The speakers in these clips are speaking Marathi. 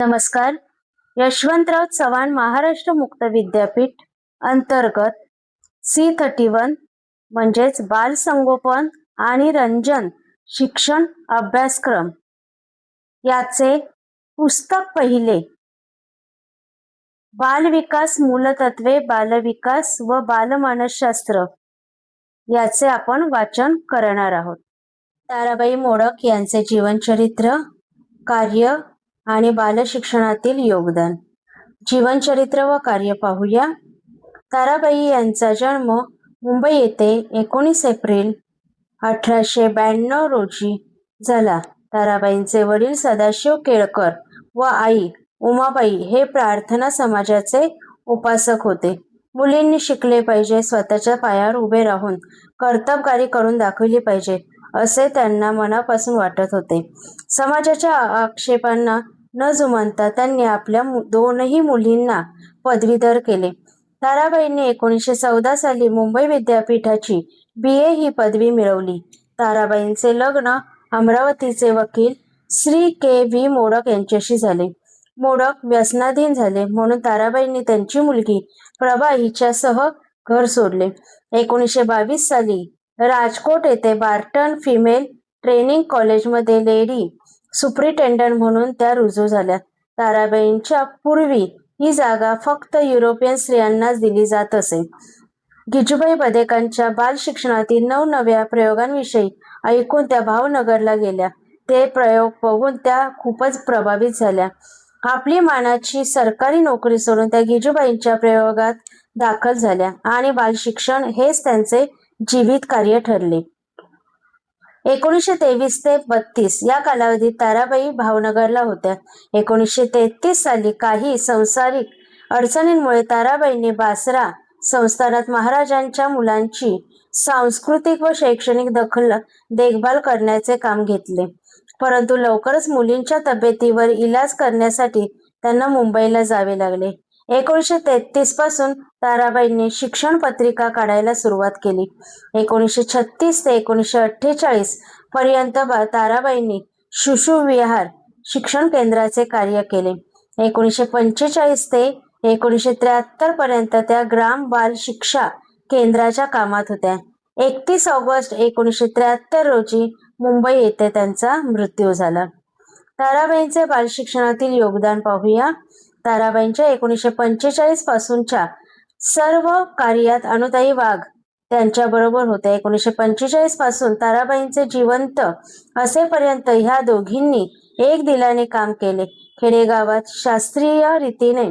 नमस्कार. यशवंतराव चव्हाण महाराष्ट्र मुक्त विद्यापीठ अंतर्गत C31 म्हणजेच बाल संगोपन आणि रंजन शिक्षण अभ्यासक्रम याचे पुस्तक पहिले, बालविकास मूलतत्वे, बालविकास व बालमानसशास्त्र याचे आपण वाचन करणार आहोत. ताराबाई मोडक यांचे जीवनचरित्र, कार्य आणि बालशिक्षणातील योगदान. जीवनचरित्र व कार्य पाहूया. ताराबाई यांचा जन्म मुंबई येथे 19 एप्रिल 1892 रोजी झाला. ताराबाईंचे वडील सदाशिव केळकर व आई उमाबाई हे प्रार्थना समाजाचे उपासक होते. मुलींनी शिकले पाहिजे, स्वतःच्या पायावर उभे राहून कर्तबगारी करून दाखवली पाहिजे असे त्यांना मनापासून वाटत होते. समाजाच्या आक्षेपांना न जुमानता त्यांनी आपल्या दोनही मुलींना पदवीधर केले. ताराबाईंनी 1914 साली मुंबई विद्यापीठाची BA ही पदवी मिळवली. ताराबाईंचे लग्न अमरावतीचे वकील श्री KV मोडक यांच्याशी झाले. मोडक व्यसनाधीन झाले म्हणून ताराबाईंनी त्यांची मुलगी प्रभा हिच्यासह घर सोडले. 1922 साली राजकोट येथे बार्टन फिमेल ट्रेनिंग कॉलेजमध्ये लेडी सुप्रिटेंडंट म्हणून त्या रुजू झाल्या. ताराबाईंच्या पूर्वी ही जागा फक्त युरोपियन स्त्रियांनाच दिली जात असे. गिजूबाई बधेकांच्या बाल शिक्षणातील नवनव्या प्रयोगांविषयी ऐकून त्या भावनगरला गेल्या. ते प्रयोग बघून त्या खूपच प्रभावित झाल्या. आपली मानाची सरकारी नोकरी सोडून त्या गिजूबाईंच्या प्रयोगात दाखल झाल्या आणि बालशिक्षण हेच त्यांचे जीवित कार्य ठरले. 1923 ते 32 या कालावधीत ताराबाई भावनगरला होत्या. 1933 साली काही संसारिक अडचणींमुळे ताराबाईंनी बासरा संस्थानात महाराजांच्या मुलांची सांस्कृतिक व शैक्षणिक देखभाल करण्याचे काम घेतले. परंतु लवकरच मुलींच्या तब्येतीवर इलाज करण्यासाठी त्यांना मुंबईला जावे लागले. 1933 पासून ताराबाईंनी शिक्षण पत्रिका काढायला सुरुवात केली. 1936 ते 1948 पर्यंत ताराबाईंनी शिशुविहार शिक्षण केंद्राचे कार्य केले. 1945 ते 1973 पर्यंत त्या ग्राम बाल शिक्षा केंद्राच्या कामात होत्या. 31 ऑगस्ट 1973 रोजी मुंबई येथे त्यांचा मृत्यू झाला. ताराबाईंचे बालशिक्षणातील योगदान पाहूया. ताराबाईंच्या 1945 पासूनच्या सर्व कार्यात अनुताई वाघ त्यांच्याबरोबर होत्या. 1945 पासून ताराबाईंचे जिवंत असेपर्यंत ह्या दोघींनी एक दिलाने काम केले. खेडेगावात शास्त्रीय रीतीने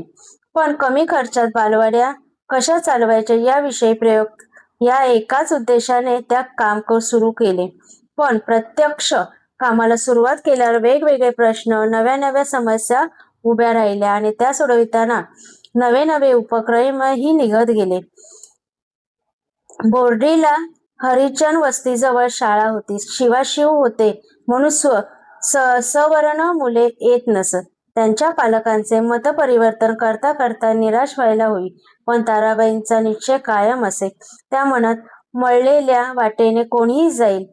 पण कमी खर्चात बालवाड्या कशा चालवायच्या याविषयी प्रयोग या एकाच उद्देशाने त्या काम सुरू केले. पण प्रत्यक्ष कामाला सुरुवात केल्यावर वेगवेगळे प्रश्न, नव्या समस्या उभ्या राहिल्या आणि त्या सोडविताना नवे उपक्रमही निघत गेले. बोर्डीला हरिजन वस्तीजवळ शाळा होती. शिवाशिव होते म्हणून सवर्ण मुले येत नसत. त्यांच्या पालकांचे मतपरिवर्तन करता करता निराश व्हायला होई. पण ताराबाईंचा निश्चय कायम असे. त्या मनात मळलेल्या वाटेने कोणीही जाईल,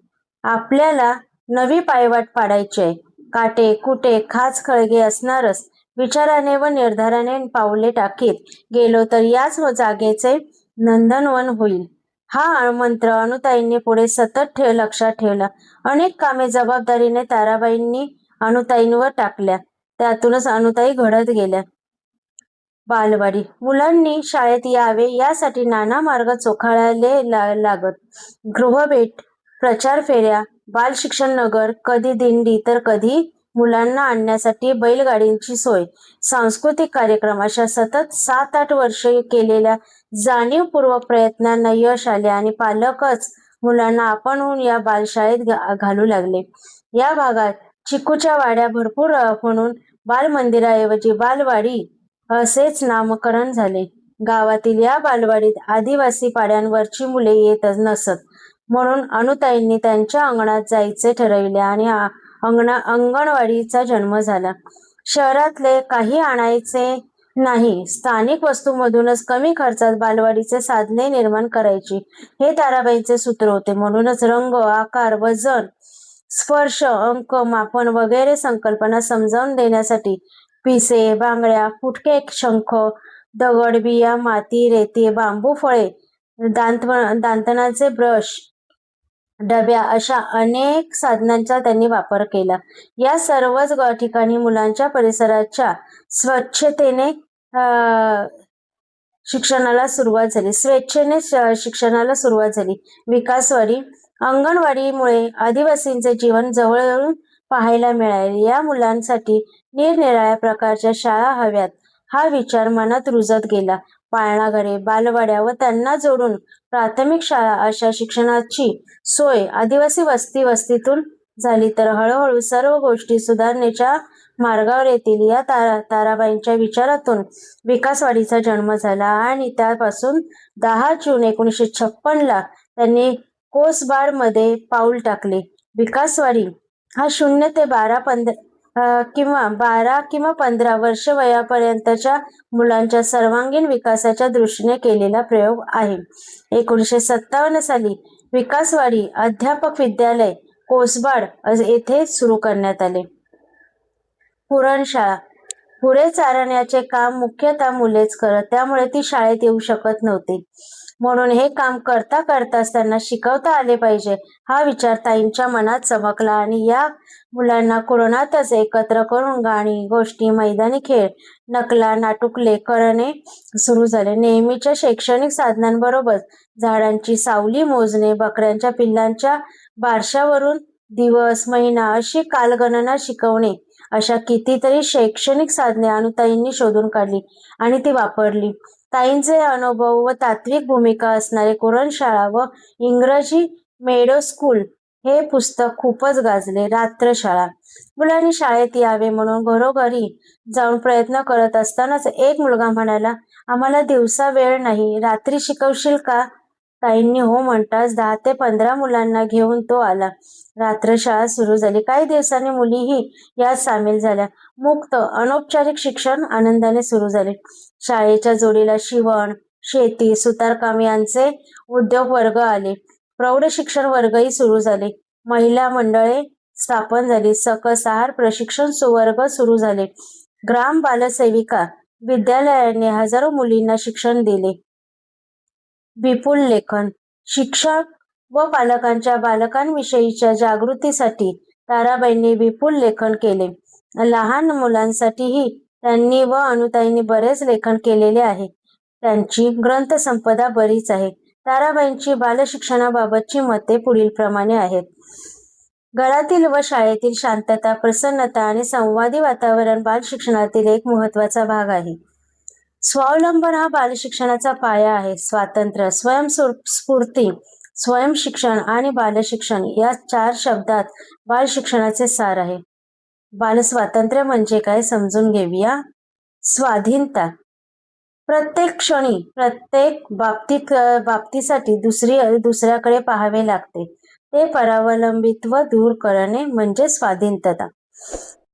आपल्याला नवी पायवाट पाडायची आहे. काटे कुटे खाच खळगे असणारच विचाराने व निर्धाराने पावले टाकीत गेलो तर याच जागेचे नंदनवन होईल. हा मंत्र अनुताईंनी पुढे सतत लक्षात ठेवला. अनेक कामे जबाबदारीने ताराबाईंनी अनुताईंवर टाकल्या. त्यातूनच अनुताई घडत गेल्या. बालवाडी मुलांनी शाळेत यावे यासाठी नाना मार्ग चोखाळले लागत. गृहभेट, प्रचार फेऱ्या, बालशिक्षण नगर, कधी दिंडी तर कधी मुलांना आणण्यासाठी बैलगाडींची सोय, सांस्कृतिक कार्यक्रम अशा सतत 7-8 वर्षे केलेल्या जाणीवपूर्वक प्रयत्नांना यश आले आणि पालकच मुलांना आपणहून या बालशाळेत घालू लागले. या भागात चिकूच्या वाड्या भरपूर म्हणून बालमंदिराऐवजी बालवाडी असेच नामकरण झाले. गावातील या बालवाडीत आदिवासी पाड्यांवरची मुले येत नसत म्हणून अनुताईंनी त्यांच्या अंगणात जायचे ठरविले आणि अंगणवाडीचा जन्म झाला. शहरातले काही आणायचे नाही, स्थानिक वस्तूंमधूनच कमी खर्चात बालवाडीचे साधने निर्माण करायची हे ताराबाईंचे सूत्र होते. म्हणूनच रंग, आकार, वजन, स्पर्श, अंक, मापन वगैरे संकल्पना समजावून देण्यासाठी पिसे, बांगड्या, फुटके, शंख, दगड, बिया, माती, रेती, बांबू, फळे, दांतनाचे ब्रश, डब्या अशा अनेक साधनांचा त्यांनी वापर केला. या सर्वच ठिकाणी मुलांच्या परिसराच्या स्वच्छतेने शिक्षणाला सुरुवात झाली. स्वेच्छेने शिक्षणाला सुरुवात झाली. विकासवाडी अंगणवाडीमुळे आदिवासींचे जीवन जवळजवळ पाहायला मिळाले. या मुलांसाठी निरनिराळ्या प्रकारच्या शाळा हव्यात हा विचार मनात रुजत गेला. पाळणा घरे, बालवाड्या व त्यांना जोडून प्राथमिक शाळा अशा शिक्षणाची सोय आदिवासी वस्तीतून झाली तर हळूहळू सर्व गोष्टी सुधारणेच्या मार्गावर येतील. या ताराबाईंच्या विचारातून विकासवाडीचा जन्म झाला आणि त्यापासून 10 जून 1956 त्यांनी कोसबाडमध्ये पाऊल टाकले. विकासवाडी हा 0 ते 12 किंवा 15 वर्ष वयापर्यंतच्या मुलांच्या सर्वांगीण विकासाच्या दृष्टीने केलेला प्रयोग आहे. 1957 साली विकासवाडी अध्यापक विद्यालय कोसबाड येथे सुरू करण्यात आले. पुरणशाळा पुढे चारण्याचे काम मुख्यतः मुलेच करत, त्यामुळे ती शाळेत येऊ शकत नव्हती. म्हणून हे काम करता करताच त्यांना शिकवता आले पाहिजे हा विचार ताईंच्या मनात चमकला आणि या मुलांना कुरणातच एकत्र करून गाणी, गोष्टी, मैदानी खेळ, नकला, नाटुकले करणे सुरू झाले. नेहमीच्या शैक्षणिक साधनांबरोबर झाडांची सावली मोजणे, बकऱ्यांच्या पिल्लांच्या बारशावरून दिवस, महिना अशी कालगणना शिकवणे अशा कितीतरी शैक्षणिक साधने अनुताईंनी शोधून काढली आणि ती वापरली. ताईंचे अनुभव व तात्विक भूमिका असणारे कुरणशाळा व इंग्रजी मेडो स्कूल हे पुस्तक खूपच गाजले. रात्रशाळा मुलांनी शाळेत यावे म्हणून घरोघरी जाऊन प्रयत्न करत असतानाच एक मुलगा म्हणाला, आम्हाला दिवसा वेळ नाही, रात्री शिकवशील का? ताईंनी हो म्हणताच 10 ते 15 मुलांना घेऊन तो आला. रात्रशाळा सुरू झाली. काही दिवसांनी मुलीही यात सामील झाल्या. मुक्त अनौपचारिक शिक्षण आनंदाने सुरू झाले. शाळेच्या जोडीला शिवण, शेती, सुतारकाम यांचे उद्योग वर्ग आले. प्रौढ शिक्षण वर्गही सुरू झाले. महिला मंडळे स्थापन झाली. सकस आहार प्रशिक्षण वर्ग सुरू झाले. ग्राम बालसेविका विद्यालयाने हजारो मुलींना शिक्षण दिले. विपुल लेखन शिक्षक व पालकांच्या बालकांविषयीच्या जागृतीसाठी ताराबाईंनी विपुल लेखन केले. लहान मुलांसाठीही त्यांनी व अनुताईंनी बरेच लेखन केलेले आहे. त्यांची ग्रंथसंपदा बरीच आहे. ताराबाईंची बालशिक्षणाबाबतची मते पुढीलप्रमाणे आहेत. घरातील व शाळेतील शांतता, प्रसन्नता आणि संवादी वातावरण बालशिक्षणातील एक महत्त्वाचा भाग आहे. स्वावलंबन हा बालशिक्षणाचा पाया आहे. स्वातंत्र्य, स्वयंस्फूर्ती, स्वयंशिक्षण आणि बालशिक्षण या 4 शब्दात बालशिक्षणाचे सार आहे. बालस्वातंत्र्य म्हणजे काय समजून घेऊया. स्वाधीनता प्रत्येक क्षणी, प्रत्येक बाबतीसाठी दुसऱ्याकडे पाहावे लागते. ते परावलंबित्व दूर करणे म्हणजे स्वाधीनता.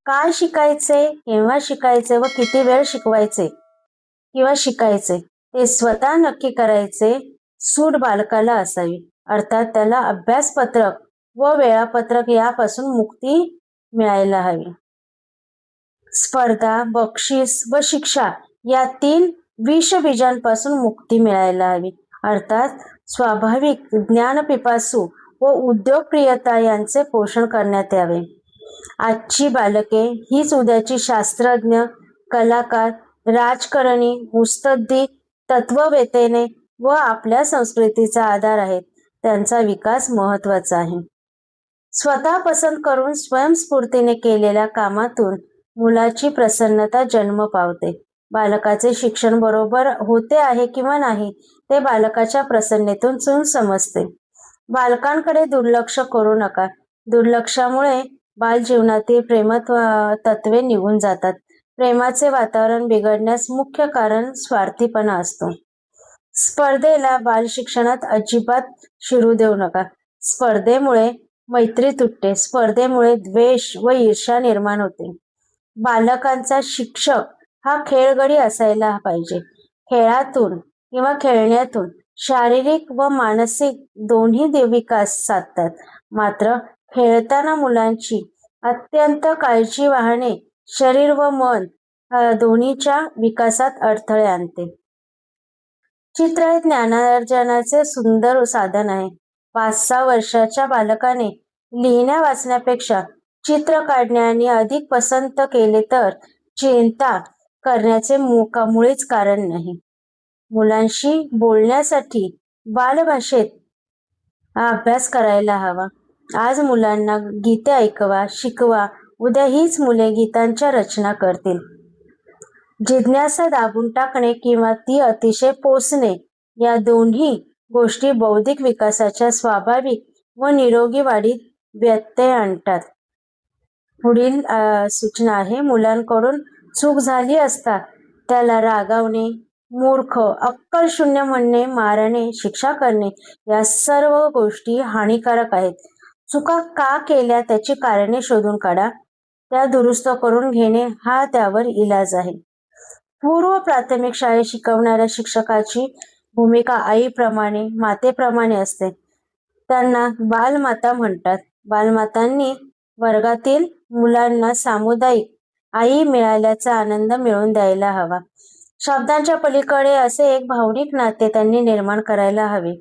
काय शिकायचे, केव्हा शिकायचे व किती वेळ शिकवायचे किंवा शिकायचे ते स्वतः नक्की करायचे सूट बालकाला असावी. अर्थात त्याला अभ्यासपत्रक व वेळापत्रक यापासून मुक्ती मिळायला हवी. स्पर्धा, बक्षीस व शिक्षा या 3 विषबीजांपासून मुक्ती मिळायला हवी. अर्थात स्वाभाविक ज्ञानपिपासू व उद्योगप्रियता यांचे पोषण करण्यात यावे. आजची बालके हीच उद्याची शास्त्रज्ञ, कलाकार, राजकारणी, मुत्सद्दी, तत्ववेत्ते व आपल्या संस्कृतीचा आधार आहेत. त्यांचा विकास महत्त्वाचा आहे. स्वतः पसंत करून स्वयंस्फूर्तीने केलेल्या कामातून मुलाची प्रसन्नता जन्म पावते. बालकाचे शिक्षण बरोबर होते आहे किंवा नाही ते बालकाच्या प्रसन्नतेतून समजते. बालकांकडे दुर्लक्ष करू नका. दुर्लक्षामुळे बालजीवनातील प्रेमतत्वे निघून जातात. प्रेमाचे वातावरण बिघडण्यास मुख्य कारण स्वार्थीपणा असतो. स्पर्धेला बालशिक्षणात अजिबात शिरू देऊ नका. स्पर्धेमुळे मैत्री तुटते. स्पर्धेमुळे द्वेष व ईर्ष्या निर्माण होते. बालकांचा शिक्षक हा खेळगडी असायला पाहिजे. खेळातून किंवा खेळण्यातून शारीरिक व मानसिक दोन्ही विकास साधतात. मात्र खेळताना मुलांची अत्यंत काळजी वाहणे, शरीर व मन दोन्हीच्या विकासात अडथळे आणते. चित्र हे ज्ञानार्जनाचे सुंदर साधन आहे. 5-6 वर्षाच्या बालकाने लिहिण्या वाचण्यापेक्षा चित्र काढणे आणि अधिक पसंत केले तर चिंता करण्याचे मुळीच कारण नाही. मुलांशी बोलण्यासाठी बालभाषेत अभ्यास करायला हवा. आज मुलांना गीते ऐकवा, शिकवा. उद्या हीच मुले गीतांच्या रचना करतील. जिज्ञासा दाबून टाकणे किंवा ती अतिशय पोसणे या दोन्ही गोष्टी बौद्धिक विकासाच्या स्वाभाविक व निरोगी वाढीत व्यत्यय आणतात. पुढील सूचना आहे. मुलांकडून चूक झाली असता त्याला रागावणे, मूर्ख, अक्कलशून्य म्हणणे, मारणे, शिक्षा करणे या सर्व गोष्टी हानिकारक आहेत. चुका का केल्या त्याची कारणे शोधून काढा. त्या दुरुस्त करून घेणे हा त्यावर इलाज आहे. पूर्व प्राथमिक शाळेत शिकवणाऱ्या शिक्षकाची भूमिका आईप्रमाणे, मातेप्रमाणे असते. त्यांना बालमाता म्हणतात. बालमातांनी वर्गातील मुलांना सामुदायिक आई मिळाल्याचा आनंद मिळवून द्यायला हवा. शब्दांच्या पलीकडे असे एक भावनिक नाते त्यांनी निर्माण करायला हवे.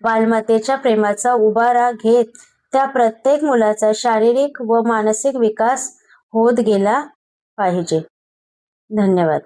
बालमातेच्या प्रेमाचा उभारा घेत त्या प्रत्येक मुलाचा शारीरिक व मानसिक विकास होत गेला पाहिजे. धन्यवाद.